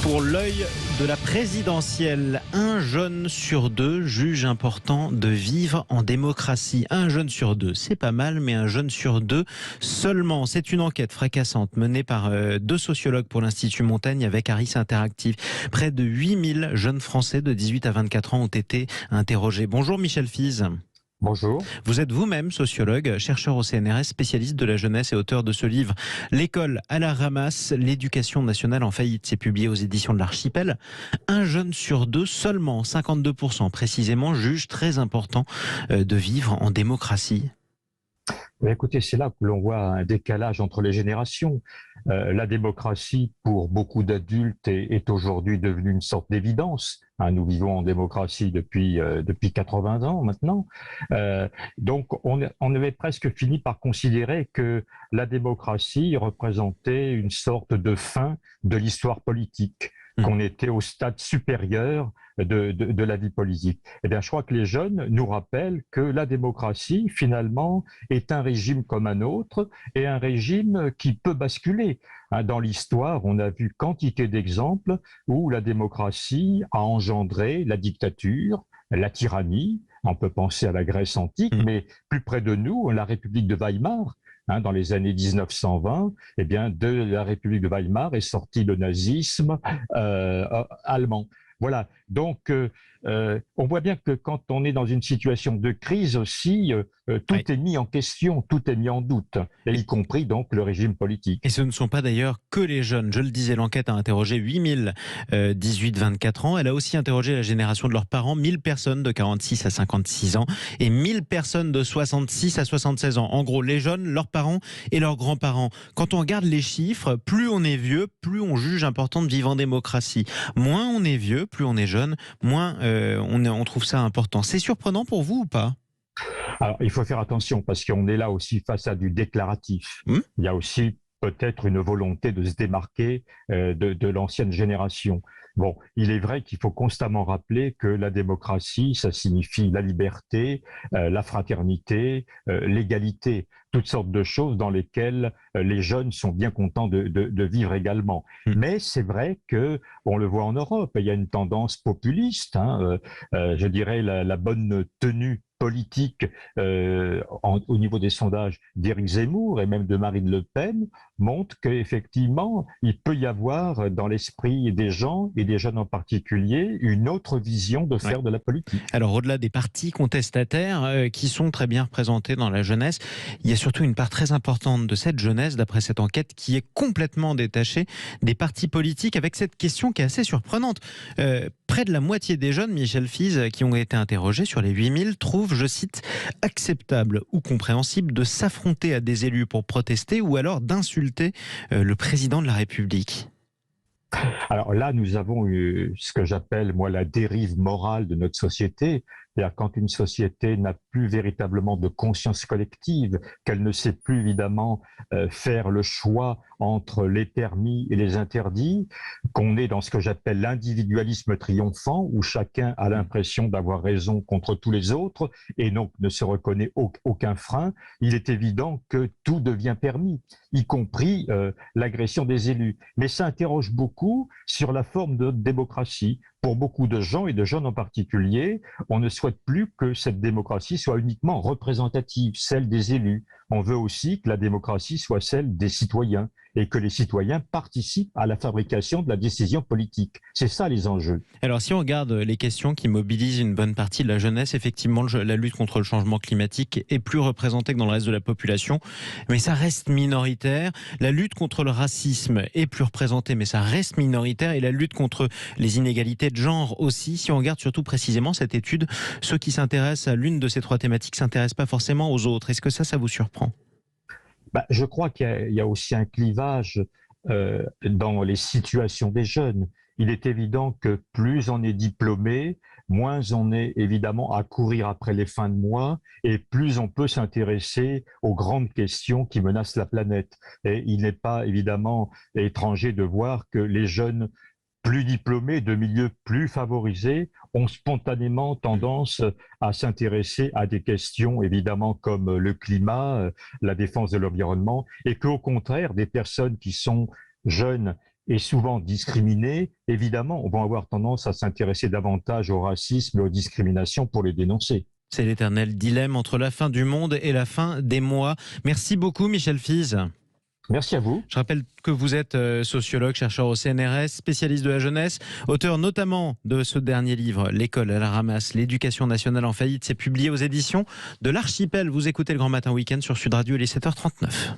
Pour l'œil de la présidentielle, un jeune sur deux juge important de vivre en démocratie. Un jeune sur deux, c'est pas mal, mais un jeune sur deux seulement. C'est une enquête fracassante menée par deux sociologues pour l'Institut Montaigne avec Harris Interactive. Près de 8000 jeunes Français de 18 à 24 ans ont été interrogés. Bonjour Michel Fize. Bonjour. Vous êtes vous-même sociologue, chercheur au CNRS, spécialiste de la jeunesse et auteur de ce livre « L'école à la ramasse, l'éducation nationale en faillite ». C'est publié aux éditions de l'Archipel. Un jeune sur deux, seulement 52% précisément, juge très important de vivre en démocratie. Écoutez, c'est là que l'on voit un décalage entre les générations. La démocratie, pour beaucoup d'adultes, est aujourd'hui devenue une sorte d'évidence. Nous vivons en démocratie depuis 80 ans maintenant. Donc, on avait presque fini par considérer que la démocratie représentait une sorte de fin de l'histoire politique, qu'on était au stade supérieur de la vie politique. Eh bien, je crois que les jeunes nous rappellent que la démocratie, finalement, est un régime comme un autre et un régime qui peut basculer. Dans l'histoire, on a vu quantité d'exemples où la démocratie a engendré la dictature, la tyrannie. On peut penser à la Grèce antique, mais plus près de nous, la République de Weimar. Dans les années 1920, eh bien, de la République de Weimar est sorti le nazisme allemand. Voilà, donc on voit bien que quand on est dans une situation de crise aussi, tout est mis en question, tout est mis en doute, et y compris donc le régime politique. Et ce ne sont pas d'ailleurs que les jeunes. Je le disais, l'enquête a interrogé 8000 18-24 ans. Elle a aussi interrogé la génération de leurs parents, 1000 personnes de 46 à 56 ans et 1000 personnes de 66 à 76 ans. En gros, les jeunes, leurs parents et leurs grands-parents. Quand on regarde les chiffres, plus on est vieux, plus on juge important de vivre en démocratie. Moins on est vieux, plus on est jeune, moins on trouve ça important. C'est surprenant pour vous ou pas ? Alors, il faut faire attention parce qu'on est là aussi face à du déclaratif. Il y a aussi peut-être une volonté de se démarquer de l'ancienne génération. Bon, il est vrai qu'il faut constamment rappeler que la démocratie, ça signifie la liberté, la fraternité, l'égalité, toutes sortes de choses dans lesquelles les jeunes sont bien contents de vivre également. Mais c'est vrai que, on le voit en Europe, il y a une tendance populiste, je dirais la bonne tenue politique au niveau des sondages d'Éric Zemmour et même de Marine Le Pen montre qu'effectivement, il peut y avoir dans l'esprit des gens, et des jeunes en particulier, une autre vision de faire de la politique. Alors, au-delà des partis contestataires qui sont très bien représentés dans la jeunesse, il y a surtout une part très importante de cette jeunesse, d'après cette enquête, qui est complètement détachée des partis politiques, avec cette question qui est assez surprenante. Près de la moitié des jeunes, Michel Fize, qui ont été interrogés sur les 8000, trouvent, je cite, acceptable ou compréhensible de s'affronter à des élus pour protester ou alors d'insulter le président de la République. Alors là, nous avons eu ce que j'appelle, moi, la dérive morale de notre société. C'est-à-dire quand une société n'a plus véritablement de conscience collective, qu'elle ne sait plus évidemment faire le choix entre les permis et les interdits, qu'on est dans ce que j'appelle l'individualisme triomphant, où chacun a l'impression d'avoir raison contre tous les autres et donc ne se reconnaît aucun frein, il est évident que tout devient permis, y compris l'agression des élus. Mais ça interroge beaucoup sur la forme de notre démocratie. Pour beaucoup de gens, et de jeunes en particulier, on ne souhaite plus que cette démocratie soit uniquement représentative, celle des élus. On veut aussi que la démocratie soit celle des citoyens et que les citoyens participent à la fabrication de la décision politique. C'est ça les enjeux. Alors si on regarde les questions qui mobilisent une bonne partie de la jeunesse, effectivement la lutte contre le changement climatique est plus représentée que dans le reste de la population, mais ça reste minoritaire. La lutte contre le racisme est plus représentée, mais ça reste minoritaire. Et la lutte contre les inégalités de genre aussi. Si on regarde surtout précisément cette étude, ceux qui s'intéressent à l'une de ces trois thématiques ne s'intéressent pas forcément aux autres. Est-ce que ça vous surprend ? Je crois qu'il y a aussi un clivage dans les situations des jeunes. Il est évident que plus on est diplômé, moins on est évidemment à courir après les fins de mois et plus on peut s'intéresser aux grandes questions qui menacent la planète. Et il n'est pas évidemment étranger de voir que les jeunes plus diplômés, de milieux plus favorisés, ont spontanément tendance à s'intéresser à des questions évidemment comme le climat, la défense de l'environnement, et qu'au contraire, des personnes qui sont jeunes et souvent discriminés, évidemment, on va avoir tendance à s'intéresser davantage au racisme et aux discriminations pour les dénoncer. C'est l'éternel dilemme entre la fin du monde et la fin des mois. Merci beaucoup, Michel Fize. Merci à vous. Je rappelle que vous êtes sociologue, chercheur au CNRS, spécialiste de la jeunesse, auteur notamment de ce dernier livre, L'école à la ramasse, l'éducation nationale en faillite. C'est publié aux éditions de l'Archipel. Vous écoutez le Grand Matin Week-end sur Sud Radio, il est 7h39.